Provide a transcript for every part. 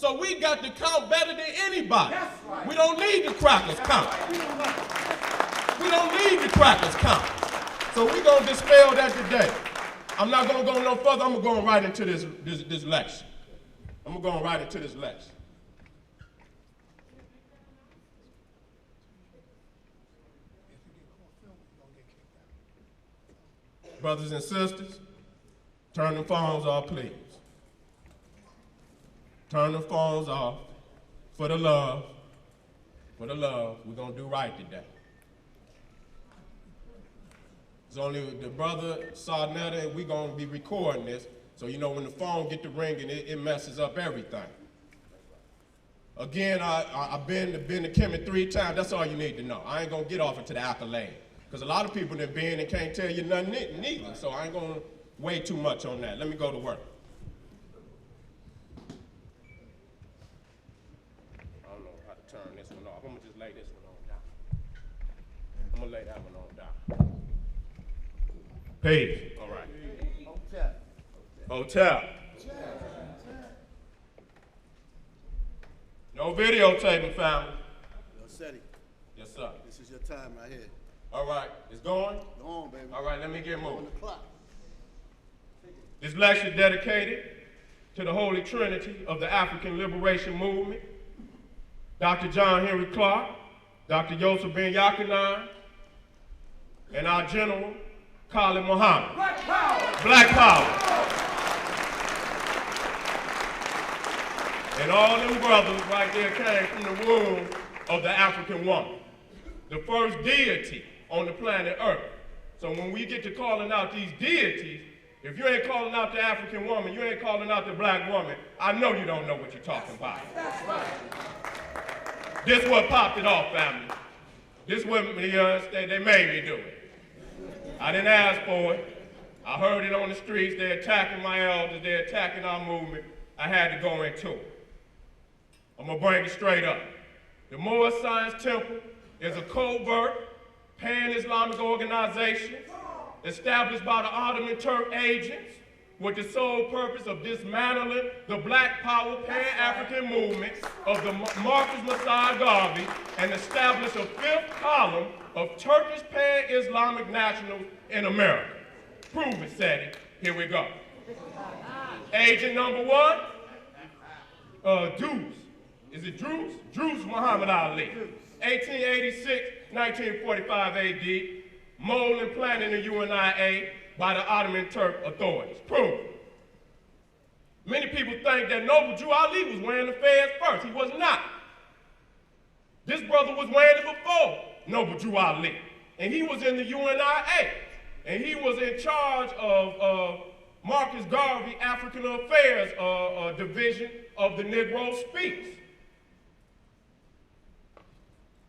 So we got to count better than anybody. Right. We don't need the crackers count. We don't need the crackers count. So we're going to dispel that today. I'm not going to go no further. I'm going right into this lecture. I'm going right into this lecture. Brothers and sisters, turn the phones off, please. Turn the phones off for the love. For the love, we're going to do right today. It's only the brother Sarnetta, and we're going to be recording this, so you know when the phone get to ringing, it messes up everything. Again, I've been to Kemet 3 times. That's all you need to know. I ain't going to get off into the accolade, because a lot of people have been and can't tell you nothing neither, so I ain't going to weigh too much on that. Let me go to work. I don't know how to turn this one off. I'm going to just lay this one on down. I'm going to lay that one on down. Peace. All right. Hotel. No videotaping, family. Yo, Seti. Yes, sir. This is your time right here. All right. It's going? Go on, baby. All right, let me get moving. On the clock. This lecture is dedicated to the Holy Trinity of the African Liberation Movement, Dr. John Henry Clark, Dr. Yusuf bin Yaqanan, and our General, Khalid Muhammad. Black power! Black power. And all them brothers right there came from the womb of the African woman, the first deity on the planet Earth. So when we get to calling out these deities, if you ain't calling out the African woman, you ain't calling out the black woman, I know you don't know what you're talking about. That's right. This what popped it off, family. This what they made me do it. I didn't ask for it. I heard it on the streets. They're attacking my elders. They're attacking our movement. I had to go into it. I'm going to bring it straight up. The Moorish Science Temple is a covert, pan-Islamic organization established by the Ottoman Turk agents with the sole purpose of dismantling the Black Power Pan-African movement of the Marcus Messiah Garvey and establish a fifth column of Turkish pan-Islamic nationals in America. Prove it, Seti. Here we go. Agent number 1, Deuce. Is it Druze? Druze Muhammad Ali. 1886, 1945 AD. Mold and planning the UNIA by the Ottoman Turk authorities. Proof. Many people think that Noble Jew Ali was wearing the fez first. He was not. This brother was wearing it before Noble Jew Ali. And he was in the UNIA. And he was in charge of Marcus Garvey African Affairs Division of the Negro Speaks.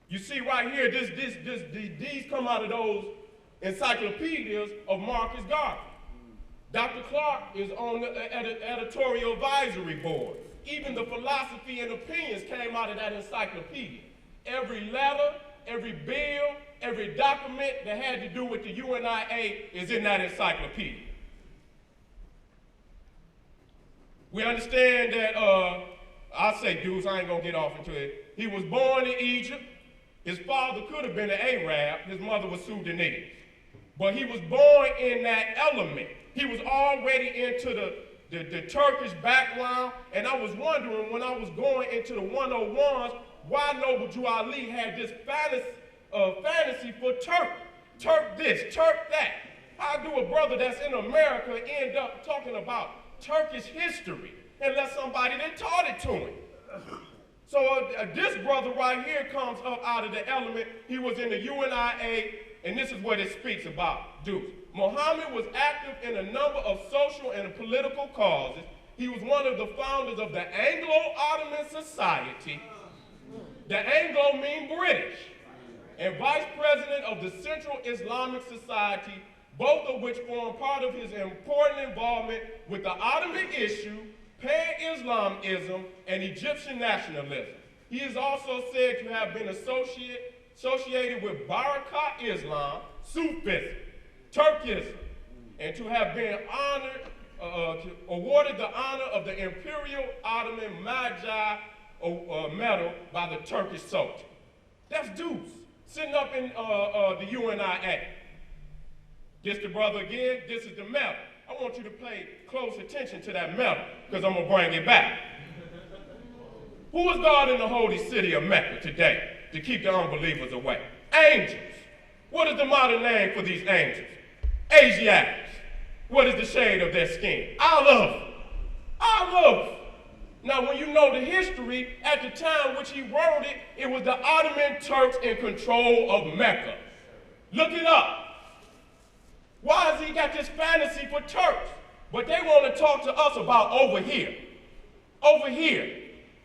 You see right here, these come out of those encyclopedias of Marcus Garvey. Dr. Clark is on the editorial advisory board. Even the philosophy and opinions came out of that encyclopedia. Every letter, every bill, every document that had to do with the UNIA is in that encyclopedia. We understand that, I'll say Deuce, I ain't gonna get off into it. He was born in Egypt. His father could have been an Arab. His mother was Sudanese. But he was born in that element. He was already into the Turkish background, and I was wondering when I was going into the 101s, why Noble Jew Ali had this fantasy for Turk. Turk this, Turk that. How do a brother that's in America end up talking about Turkish history unless somebody that taught it to him? So this brother right here comes up out of the element. He was in the UNIA, and this is what it speaks about. Deuce. Muhammad was active in a number of social and political causes. He was one of the founders of the Anglo-Ottoman Society. The Anglo mean British. And vice president of the Central Islamic Society, both of which form part of his important involvement with the Ottoman issue, pan-Islamism, and Egyptian nationalism. He is also said to have been associated with Barakat Islam, Sufism, Turkism, and to have been honored awarded the honor of the Imperial Ottoman Magi medal by the Turkish Sultan. That's Deuce, sitting up in the UNIA. This the brother again, this is the medal. I want you to pay close attention to that medal, because I'm gonna bring it back. Who is guarding the holy city of Mecca today to keep the unbelievers away? Angels. What is the modern name for these angels? Asiatics. What is the shade of their skin? Olive. Olive. Now, when you know the history, at the time which he wrote it, it was the Ottoman Turks in control of Mecca. Look it up. Why has he got this fantasy for Turks? But they want to talk to us about over here. Over here.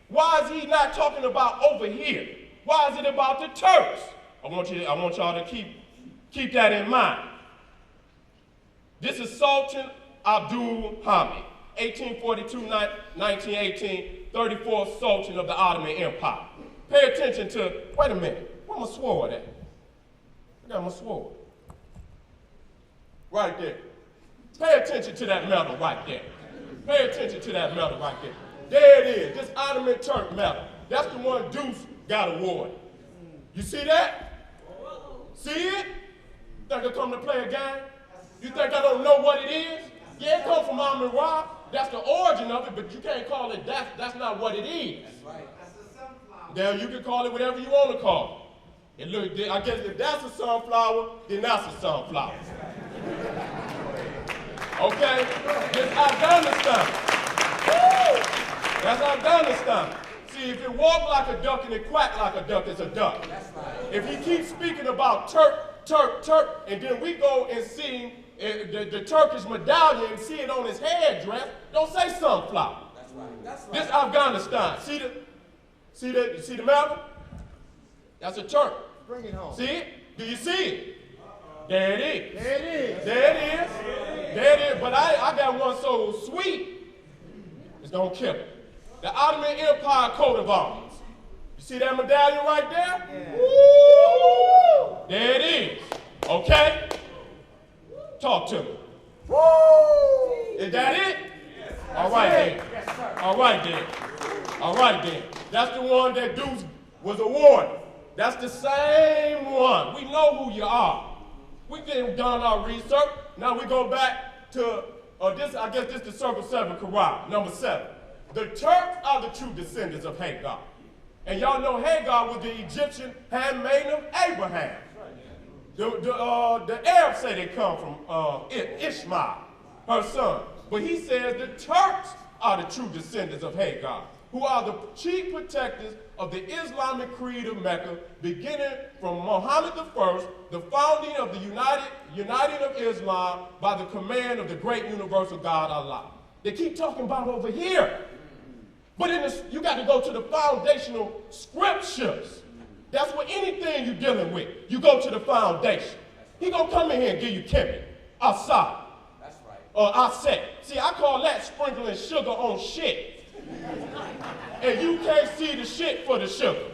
Why is he not talking about over here? Why is it about the Turks? I want y'all to keep that in mind. This is Sultan Abdul Hamid, 1842-1918, 34th Sultan of the Ottoman Empire. Pay attention to, wait a minute, where's my sword at? I got my sword. Right there. Pay attention to that medal right there. Pay attention to that medal right there. There it is, this Ottoman Turk medal. That's the one Deuce got awarded. You see that? See it? Think I come to play a game? You think I don't know what it is? Yeah, it comes from Amin Ra. That's the origin of it, but you can't call it that. That's not what it is. That's right. That's a sunflower. Now, you can call it whatever you want to call it. I guess if that's a sunflower, then that's a sunflower. Okay? It's Afghanistan. Woo! That's Afghanistan. See, if it walk like a duck and it quack like a duck, it's a duck. That's right. If he keeps speaking about Turk, Turk, Turk, and then we go and see the Turkish medallion and see it on his headdress, don't say sunflower. That's right. That's right. This Afghanistan. See the map? That's a Turk. Bring it home. See it? Do you see it? There it is. There it is. There it is. There it is. But I got one so sweet, it's gonna kill it. The Ottoman Empire coat of arms. You see that medallion right there? Yeah. Woo! There it is. Okay? Talk to me. Woo! Is that it? Yes. All right then. Yes, sir. All right then. All right then. That's the one that Deuce was awarded. That's the same one. We know who you are. We've done our research. Now we go back to this. I guess this is the Circle 7 Quran, number 7. The Turks are the true descendants of Hagar. And y'all know Hagar was the Egyptian handmaiden of Abraham. The Arabs say they come from Ishmael, her son. But he says the Turks are the true descendants of Hagar, who are the chief protectors of the Islamic creed of Mecca, beginning from Muhammad I, the founding of the uniting of Islam by the command of the great universal God Allah. They keep talking about over here. But you got to go to the foundational scriptures. That's what anything you're dealing with. You go to the foundation. He gonna come in here and give you kibbeh, asad. That's right. Or aset. See, I call that sprinkling sugar on shit. And you can't see the shit for the sugar.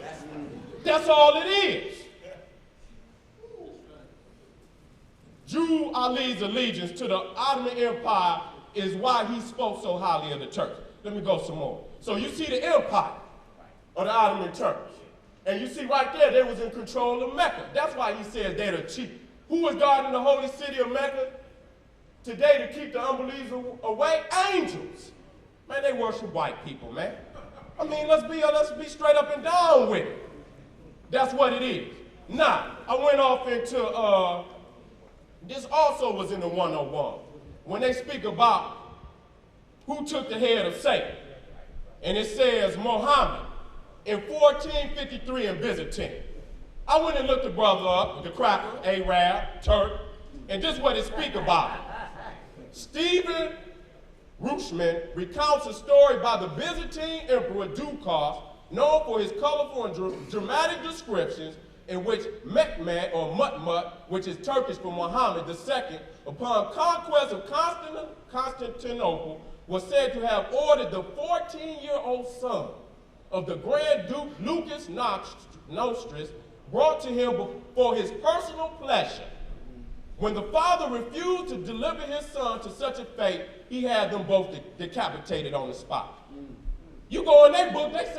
That's all it is. Jew Ali's allegiance to the Ottoman Empire is why he spoke so highly of the Turks. Let me go some more. So you see the empire of the Ottoman Turks. And you see right there, they was in control of Mecca. That's why he says they're the chief. Who was guarding the holy city of Mecca today to keep the unbelievers away? Angels. Man, they worship white people, man. I mean, let's be straight up and down with it. That's what it is. Now, I went off into, this also was in the 101. When they speak about who took the head of Seti. And it says Muhammad in 1453 in Byzantine. I went and looked the brother up, the cracker, Arab, Turk, and this is what it speak about. Stephen Rushman recounts a story by the Byzantine Emperor Dukas, known for his colorful and dramatic descriptions in which Mehmed, or Mutmut, which is Turkish for Muhammad II, upon conquest of Constantinople, was said to have ordered the 14-year-old son of the Grand Duke Lucas Nostris, brought to him for his personal pleasure. When the father refused to deliver his son to such a fate, he had them both decapitated on the spot. You go in their book, they say